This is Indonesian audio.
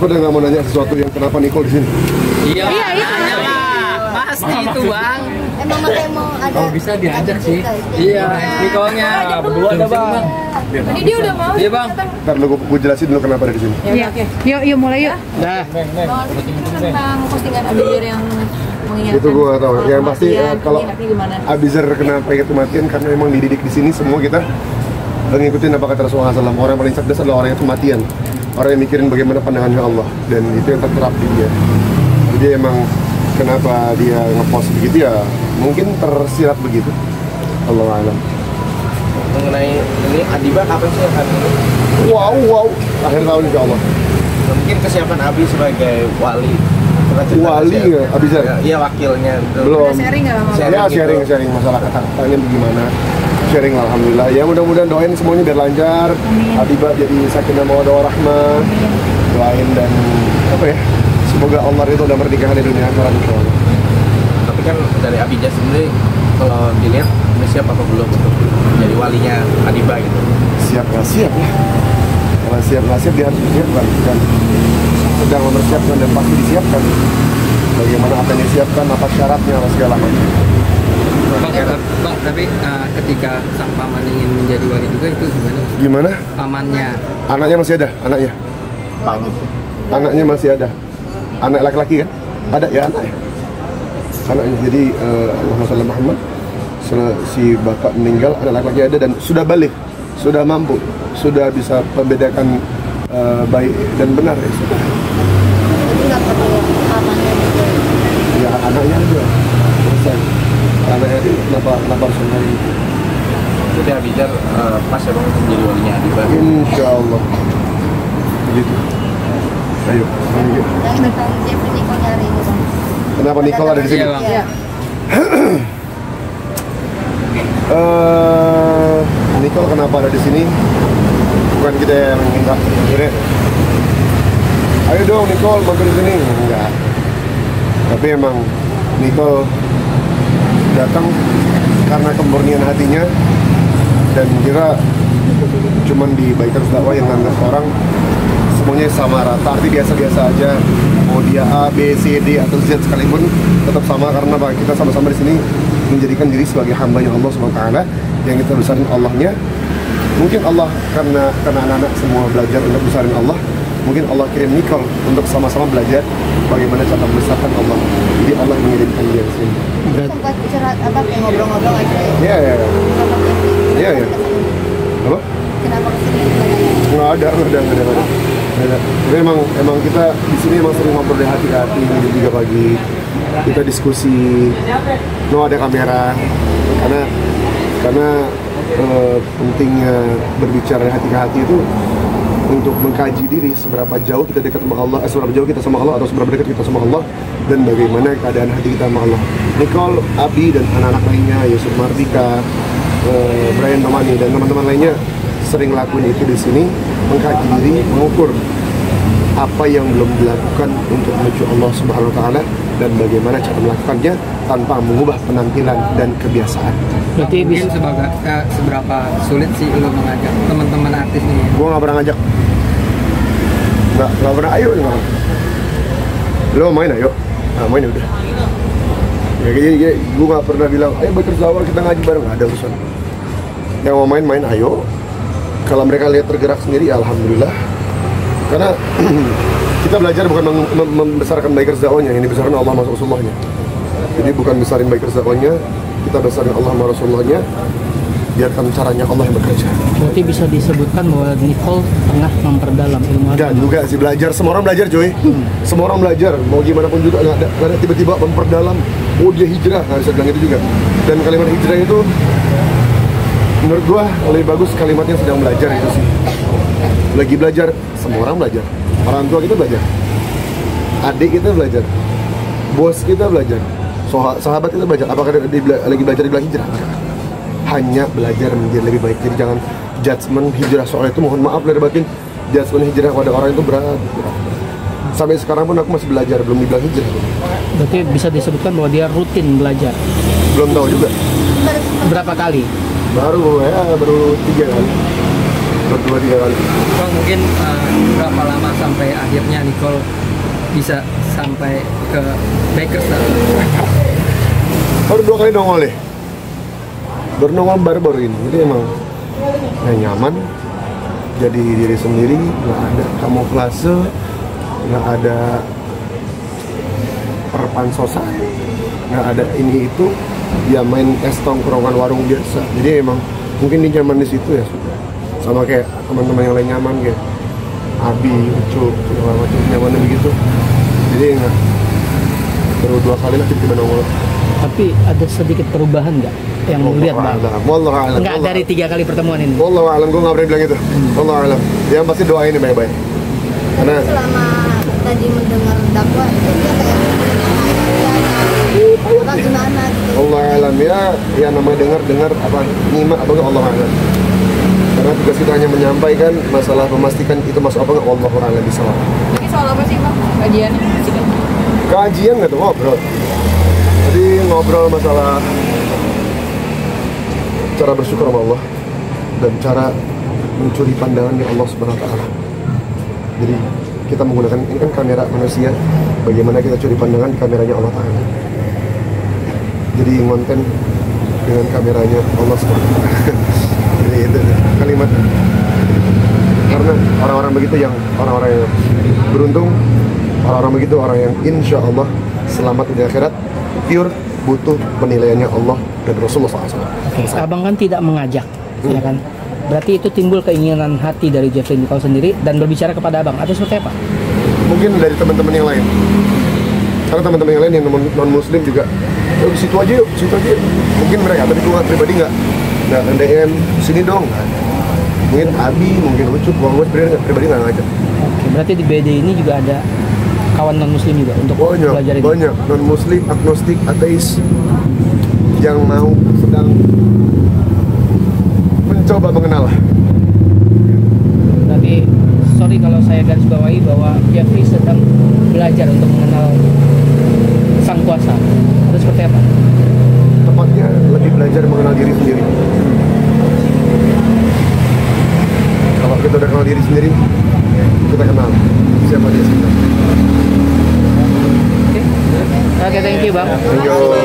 Aku udah nggak mau nanya sesuatu yang kenapa Nicole di sini. Iya, nanya lah. Pasti itu bang. Emang makanya mau ada. Kalau bisa diajak sih. Iya, Nicole-nya. Berdua ada bang. Ini dia udah mau. Iya bang. Ntar lu gue jelasin dulu kenapa ada di sini. Ya, oke. Yuk mulai yuk. Dah. Tentang postingan Abizar yang mengingatkan. Itu gue tahu. Yang pasti kalau ini gimana? Abizar kena penyakit kematian karena memang dididik di sini semua kita ngikutin apa kata Rasulullah SAW. Orang yang paling cerdas adalah orang yang kematian. Orang yang mikirin bagaimana pandangannya Allah, dan itu yang terterap di dia. Jadi emang kenapa dia ngepost begitu ya mungkin tersirat begitu. Allah alam. Mengenai ini Adiba kapan sih akan Wow, akhir tahun insya Allah. mungkin kesiapan Abi sebagai wali? Wali ya, Abizar? Iya wakilnya. Belum. Sharing nggak lama? Ya sharing masalah kata-katanya bagaimana. Sharing alhamdulillah. Ya mudah-mudahan doain semuanya biar lancar. Adiba jadi sakinah mawaddah warahmah. Doain dan apa ya? Semoga Allah itu udah pernikahan di dunia akhirat insyaallah. Tapi kan dari Abija sendiri kalau dilihat udah siap apa belum untuk jadi walinya Adiba gitu? Siap nggak siap ya? Kalau siap nggak siap dia harus disiapkan kan. Sedang mempersiapkan dan pasti disiapkan. Bagaimana apa yang disiapkan, apa syaratnya, apa segala macam. Bang, tapi ketika sang paman ingin menjadi wali juga itu gimana? Gimana? Pamannya. Anaknya masih ada? Anaknya? Anaknya masih ada? Anak laki-laki kan? Ada ya anaknya? Anaknya, jadi Allahumma shalli Muhammad, si bapak meninggal, anak laki-laki ada dan sudah balik, sudah mampu, sudah bisa membedakan baik dan benar ya sudah. Nggak perlu pamannya juga. Ya anaknya juga selesai. Anaknya itu kenapa harus hari itu? Jadi Abija pas emang untuk menjadi walinya Adiba. Insya Allah begitu. Ayo. Dan tentang Jeffrey Nicole nyari ini bang. Kenapa Nicole ada di sini? Iya, Bang. Iya. Nicole kenapa ada di sini? Bukan kita yang minta, sebenarnya. Ayo dong Nicole mampir di sini. Enggak. Tapi emang Nicole datang karena kemurnian hatinya dan kira cuman di Bikers Dakwah yang nganggap orang semuanya sama rata, arti biasa-biasa aja. Mau dia A, B, C, D atau Z sekalipun tetap sama karena kita sama-sama di sini menjadikan diri sebagai hamba-Nya Allah Subhanahu wa taala yang kita besarin Allahnya. Mungkin Allah karena anak-anak semua belajar untuk besarin Allah, mungkin Allah kirim Nicole untuk sama-sama belajar bagaimana cara membesarkan Allah. Jadi Allah mengirimkan dia ke sini. Sempat curhat apa kayak ngobrol-ngobrol aja. Iya. Sama Jeffrey. Iya. Apa? Kenapa kesini? Nggak ada. Tapi emang kita di sini emang sering ngobrol dari hati-hati, juga pagi kita diskusi. Ada kamera karena pentingnya berbicara dari hati ke hati itu untuk mengkaji diri seberapa jauh kita dekat sama Allah, seberapa jauh kita sama Allah atau seberapa dekat kita sama Allah dan bagaimana keadaan hati kita sama Allah. Nicole, Abi dan anak-anak lainnya, Yusuf Mardika, Brian Nomani dan teman-teman lainnya sering lakuin itu di sini, mengkaji diri, mengukur apa yang belum dilakukan untuk menuju Allah Subhanahu wa taala dan bagaimana cara melakukannya tanpa mengubah penampilan dan kebiasaan. Berarti mungkin seberapa sulit sih lo mengajak teman-teman artis nih? Gua nggak pernah ngajak, nggak pernah. Ayo nggak. Lo main ayo, main udah. Ya kayak gua nggak pernah bilang, ayo Bikers Dakwah kita ngaji bareng, nggak ada urusan. Yang mau main ayo. Kalau mereka lihat tergerak sendiri, alhamdulillah. Karena kita belajar bukan membesarkan Bikers Dakwahnya, ini besarkan Allah sama Rasulullah-nya. Jadi bukan besarin Bikers Dakwahnya, kita besarin Allah sama Rasulullah-nya. Biarkan caranya Allah yang bekerja. Berarti bisa disebutkan bahwa Nicole tengah memperdalam ilmu agama. Enggak juga sih, belajar. Semua orang belajar, Joy. Semua orang belajar. Mau gimana pun juga, nggak ada tiba-tiba memperdalam. Oh dia hijrah, nggak bisa bilang itu juga. Dan kalimat hijrah itu menurut gua lebih bagus kalimatnya sedang belajar itu sih. Lagi belajar, semua orang belajar. Orang tua kita belajar, adik kita belajar, bos kita belajar, sahabat kita belajar. Apakah lagi belajar di hijrah? Hanya belajar menjadi lebih baik. Jadi jangan judgement hijrah soal itu. Mohon maaf lahir batin, judgement hijrah pada orang itu berat. Sampai sekarang pun aku masih belajar, belum dibilang hijrah. Berarti bisa disebutkan bahwa dia rutin belajar. Belum tahu juga. Berapa kali? Baru 3 kali. berdua 3 kali. Bang, mungkin berapa lama sampai akhirnya Nicole bisa sampai ke Bakers lah? Baru 2 kali nongol deh. Baru nongol baru ini. Jadi emang nyaman. Jadi diri sendiri, nggak ada kamuflase, nggak ada perpansosan, nggak ada ini itu. Ya main tongkrongan warung biasa. Jadi emang mungkin dia nyaman di situ ya sudah. Sama kayak teman-teman yang lain nyaman kayak Abi, Ucup, segala macam nyaman begitu. Jadi enggak baru 2 kali lah tiba-tiba nongol. Tapi ada sedikit perubahan nggak yang lihat bang? Wallahu a'lam. Nggak dari 3 kali pertemuan ini. Wallahu a'lam, gue nggak berani bilang itu. Wallahu a'lam. Yang pasti doain ini baik-baik. Karena Selama tadi mendengar dakwah itu dia kayak apa gimana gitu. Allah alam ya namanya dengar apa nyimak apa enggak Allah alam. Karena tugas kita hanya menyampaikan masalah memastikan itu masuk apa enggak Allah alam bisa. Ini soal apa sih bang? Kajiannya? Kajian nggak tuh ngobrol. Jadi ngobrol masalah cara bersyukur sama Allah dan cara mencuri pandangan di Allah Subhanahu Wa Taala. Jadi kita menggunakan ini kan kamera manusia, bagaimana kita curi pandangan di kameranya Allah Taala. Jadi ngonten dengan kameranya Allah Subhanahu Wa Taala. Jadi itu kalimat. Karena orang-orang begitu yang orang-orang yang beruntung, orang-orang begitu orang yang insya Allah selamat di akhirat, pure butuh penilaiannya Allah dan Rasulullah SAW. Oke, abang kan tidak mengajak, ya kan? Berarti itu timbul keinginan hati dari Jeffrey Nicole sendiri dan berbicara kepada abang atau seperti apa? Mungkin dari teman-teman yang lain. Karena teman-teman yang lain yang non-muslim juga, yuk situ aja yuk, situ aja yuk. Mungkin mereka, tapi gue pribadi nggak DM sini dong. Mungkin Abi, mungkin Ucup, gue pribadi nggak ngajak. Oke, berarti di BD ini juga ada kawan non-muslim juga untuk belajar ini? Banyak, non-muslim, agnostik, ateis yang mau sedang mencoba mengenal. Berarti, sorry kalau saya garis bawahi bahwa Jeffrey sedang belajar untuk mengenal Sang Kuasa. Itu seperti apa? Tepatnya lebih belajar mengenal diri sendiri. Kalau kita udah kenal diri sendiri, kita kenal siapa dia sebenarnya. Oke, thank you bang. Thank you.